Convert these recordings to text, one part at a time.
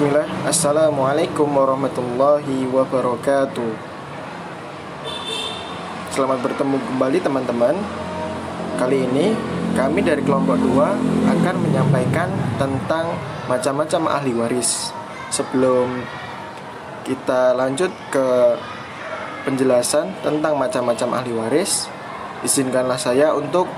Bismillah. Assalamualaikum warahmatullahi wabarakatuh. Selamat bertemu kembali teman-teman. Kali ini kami dari kelompok 2 akan menyampaikan tentang macam-macam ahli waris. Sebelum kita lanjut ke penjelasan tentang macam-macam ahli waris, izinkanlah saya untuk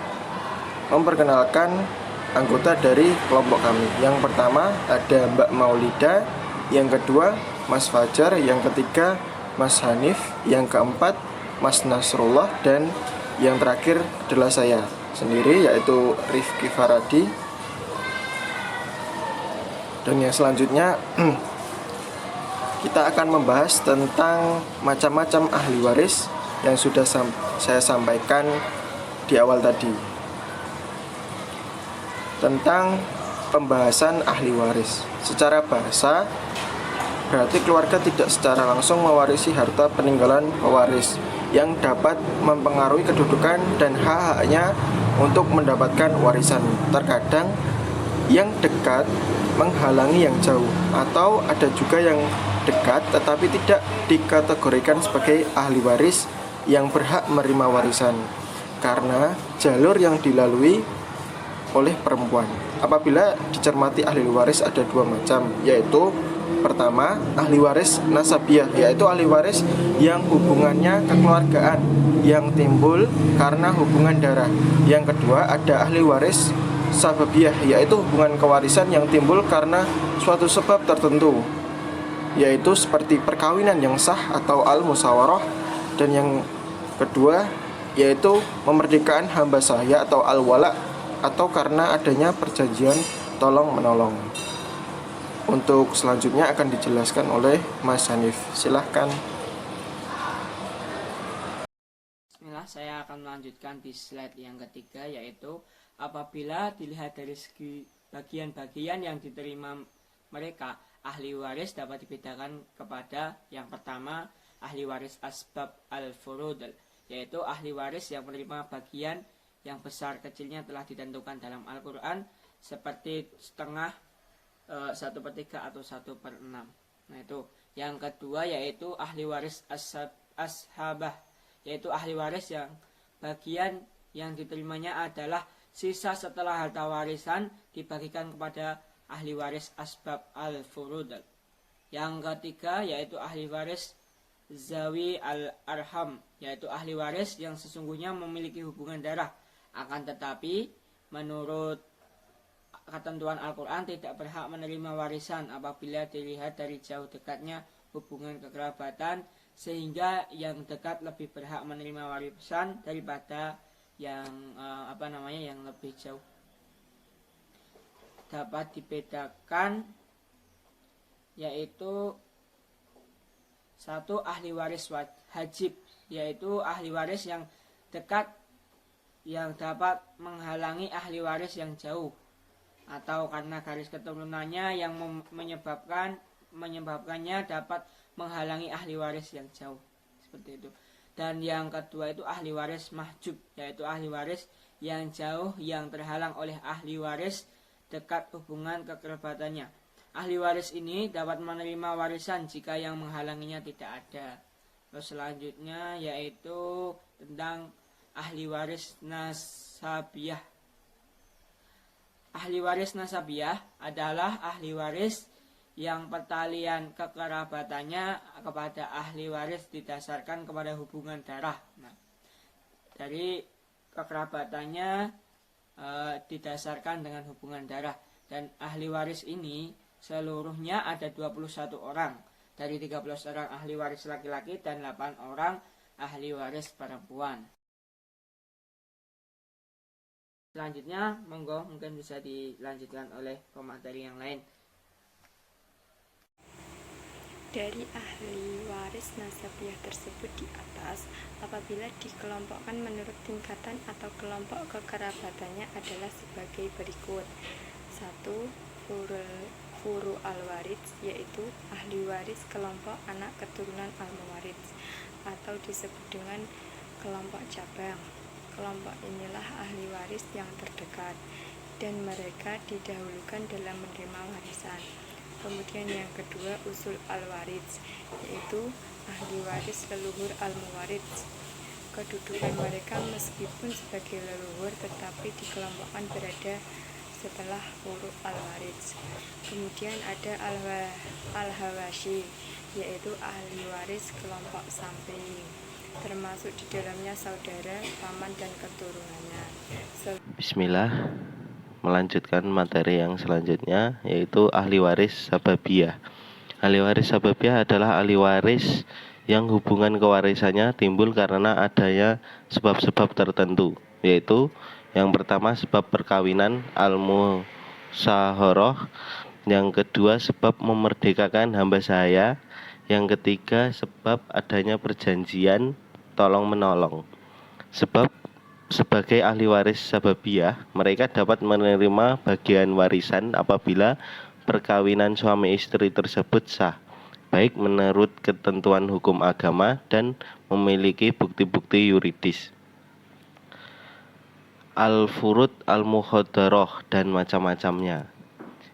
memperkenalkan anggota dari kelompok kami. Yang pertama ada Mbak Maulida, yang kedua Mas Fajar, yang ketiga Mas Hanif, yang keempat Mas Nasrullah, dan yang terakhir adalah saya sendiri yaitu Rifki Faradi. Dan yang selanjutnya kita akan membahas tentang macam-macam ahli waris yang sudah saya sampaikan di awal tadi. Tentang pembahasan ahli waris secara bahasa, berarti keluarga tidak secara langsung mewarisi harta peninggalan pewaris yang dapat mempengaruhi kedudukan dan hak-haknya untuk mendapatkan warisan. Terkadang yang dekat menghalangi yang jauh, atau ada juga yang dekat tetapi tidak dikategorikan sebagai ahli waris yang berhak menerima warisan karena jalur yang dilalui oleh perempuan. Apabila dicermati ahli waris ada dua macam, yaitu pertama ahli waris nasabiah, yaitu ahli waris yang hubungannya kekeluargaan yang timbul karena hubungan darah. Yang kedua ada ahli waris sababiah, yaitu hubungan kewarisan yang timbul karena suatu sebab tertentu, yaitu seperti perkawinan yang sah atau al-musawarah. Dan yang kedua yaitu memerdekaan hamba sahaya atau al-wala, atau karena adanya perjanjian tolong-menolong. Untuk selanjutnya akan dijelaskan oleh Mas Hanif. Silahkan. Bismillah, saya akan melanjutkan di slide yang ketiga, yaitu apabila dilihat dari segi bagian-bagian yang diterima mereka, ahli waris dapat dibedakan kepada yang pertama ahli waris asbab al-furud, yaitu ahli waris yang menerima bagian yang besar kecilnya telah ditentukan dalam Al-Quran, seperti setengah, 1/3 atau 1/6. Nah itu. Yang kedua yaitu ahli waris ashabah, yaitu ahli waris yang bagian yang diterimanya adalah sisa setelah harta warisan dibagikan kepada ahli waris asbab al-furud. Yang ketiga yaitu ahli waris zawi al-arham, yaitu ahli waris yang sesungguhnya memiliki hubungan darah, akan tetapi menurut ketentuan Al-Quran tidak berhak menerima warisan apabila dilihat dari jauh dekatnya hubungan kekerabatan, sehingga yang dekat lebih berhak menerima warisan daripada yang yang lebih jauh. Dapat dibedakan yaitu satu ahli waris hajib, yaitu ahli waris yang dekat yang dapat menghalangi ahli waris yang jauh, atau karena garis keturunannya yang menyebabkannya dapat menghalangi ahli waris yang jauh, seperti itu. Dan yang kedua itu ahli waris mahjub, yaitu ahli waris yang jauh yang terhalang oleh ahli waris dekat hubungan kekerabatannya. Ahli waris ini dapat menerima warisan jika yang menghalanginya tidak ada. Terus selanjutnya yaitu tentang ahli waris nasabiah. Ahli waris nasabiah adalah ahli waris yang pertalian kekerabatannya kepada ahli waris didasarkan kepada hubungan darah. Nah, dari kekerabatannya didasarkan dengan hubungan darah. Dan ahli waris ini seluruhnya ada 21 orang. Dari 13 orang ahli waris laki-laki dan 8 orang ahli waris perempuan. Selanjutnya, monggo mungkin bisa dilanjutkan oleh pemateri yang lain. Dari ahli waris nasabiah tersebut di atas, apabila dikelompokkan menurut tingkatan atau kelompok kekerabatannya adalah sebagai berikut. 1. Furu al-waris, yaitu ahli waris kelompok anak keturunan al-mawaris, atau disebut dengan kelompok cabang. Kelompok inilah ahli waris yang terdekat dan mereka didahulukan dalam menerima warisan. Kemudian yang kedua usul al-waris, yaitu ahli waris leluhur al-muwaris. Kedudukan mereka meskipun sebagai leluhur tetapi dikelompokkan berada setelah furu al-waris. Kemudian ada al-hawashi, yaitu ahli waris kelompok samping, termasuk di dalamnya saudara, paman, dan keturunannya. Bismillah, melanjutkan materi yang selanjutnya, yaitu ahli waris sababiyah. Ahli waris sababiyah adalah ahli waris yang hubungan kewarisannya timbul karena adanya sebab-sebab tertentu, yaitu yang pertama sebab perkawinan al-musyaharah, yang kedua sebab memerdekakan hamba sahaya, yang ketiga sebab adanya perjanjian tolong menolong. Sebab sebagai ahli waris sababiyah, mereka dapat menerima bagian warisan apabila perkawinan suami istri tersebut sah, baik menurut ketentuan hukum agama dan memiliki bukti-bukti yuridis. Al-furud, al-mukhadharah, dan macam-macamnya.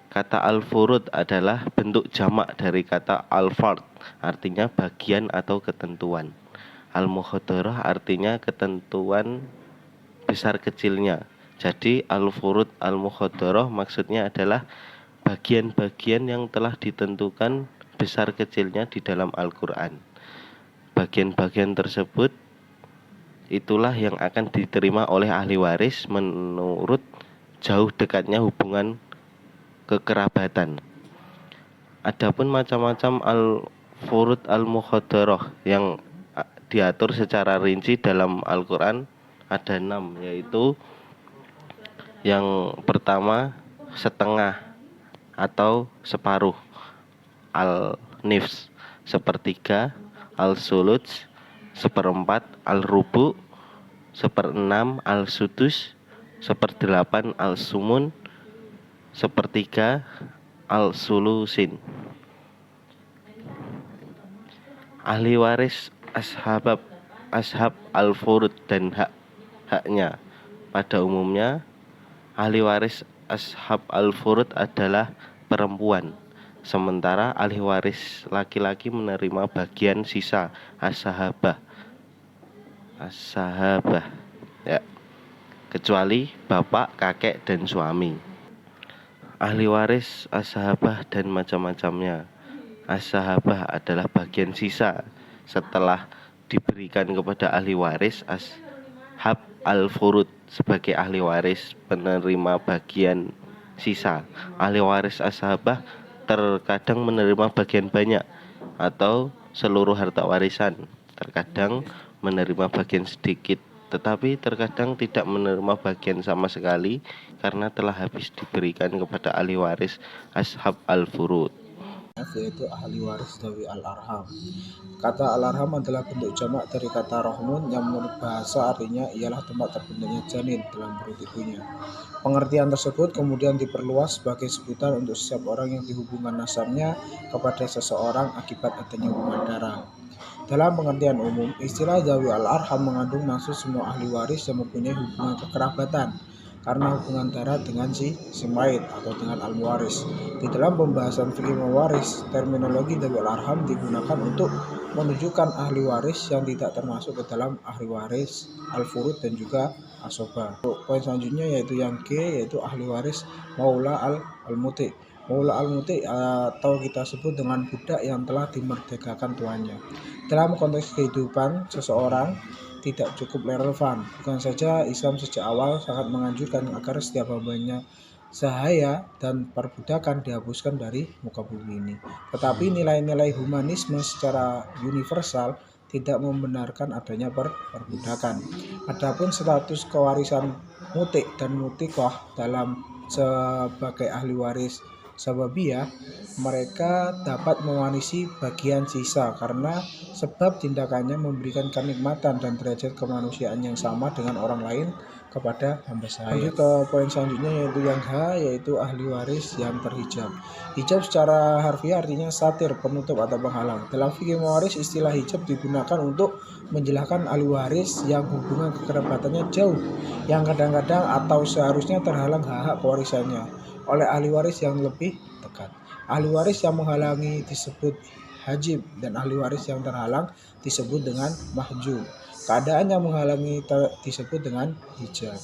Kata al-furud adalah bentuk jamak dari kata al-fard, artinya bagian atau ketentuan. Al-mukhadharah artinya ketentuan besar kecilnya. Jadi al-furud al-mukhadharah maksudnya adalah bagian-bagian yang telah ditentukan besar kecilnya di dalam Al-Quran. Bagian-bagian tersebut itulah yang akan diterima oleh ahli waris menurut jauh dekatnya hubungan kekerabatan. Adapun macam-macam al-furud al-mukhadharah yang diatur secara rinci dalam Al-Quran ada 6, yaitu yang pertama setengah atau separuh, al-nifs, sepertiga, al-suluts, seperempat, al-rubu, seperenam, al-sudus, seperdelapan, al-sumun, sepertiga, al-sulusin. Ahli waris ashab al-furud dan haknya. Pada umumnya ahli waris ashab al-furud adalah perempuan, sementara ahli waris laki-laki menerima bagian sisa as-sahabah ya, kecuali bapak, kakek, dan suami. Ahli waris as-sahabah dan macam-macamnya. As-sahabah adalah bagian sisa setelah diberikan kepada ahli waris ashab al-furud sebagai ahli waris penerima bagian sisa. Ahli waris as-sahabah terkadang menerima bagian banyak atau seluruh harta warisan, terkadang menerima bagian sedikit, tetapi terkadang tidak menerima bagian sama sekali karena telah habis diberikan kepada ahli waris ashab al-furud, yaitu ahli waris dawi al-arham. Kata al-arham adalah bentuk jamak dari kata rohmun yang menurut bahasa artinya ialah tempat terbentuknya janin dalam perut ibunya. Pengertian tersebut kemudian diperluas sebagai sebutan untuk setiap orang yang dihubungkan nasabnya kepada seseorang akibat adanya hubungan darah. Dalam pengertian umum, istilah dawi al-arham mengandung maksud semua ahli waris yang mempunyai hubungan kekerabatan karena hubungan darah dengan si mayit atau dengan al-muwaris. Di dalam pembahasan fikih mewaris, terminologi dawi al-arham digunakan untuk menunjukkan ahli waris yang tidak termasuk ke dalam ahli waris al-furud dan juga asoba. Poin selanjutnya yaitu yang G, yaitu ahli waris maula al-muti. Maula al-muti atau kita sebut dengan budak yang telah dimerdekakan tuannya. Dalam konteks kehidupan seseorang tidak cukup relevan. Bukan saja Islam sejak awal sangat menganjurkan agar setiap hambanya sahaya dan perbudakan dihapuskan dari muka bumi ini, tetapi nilai-nilai humanisme secara universal tidak membenarkan adanya perbudakan. Adapun status kewarisan mutik dan mutikoh dalam sebagai ahli waris sababiyah, mereka dapat mewarisi bagian sisa karena sebab tindakannya memberikan kenikmatan dan derajat kemanusiaan yang sama dengan orang lain kepada hamba sahaya. Lanjut ke poin selanjutnya yaitu yang H, yaitu ahli waris yang terhijab. Hijab secara harfiah artinya satir, penutup atau penghalang. Dalam fikih mewaris, istilah hijab digunakan untuk menjelaskan ahli waris yang hubungan kekerabatannya jauh, yang kadang-kadang atau seharusnya terhalang hak-hak pewarisannya oleh ahli waris yang lebih dekat. Ahli waris yang menghalangi disebut hajib dan ahli waris yang terhalang disebut dengan mahjub. Keadaan yang menghalangi disebut dengan hijab.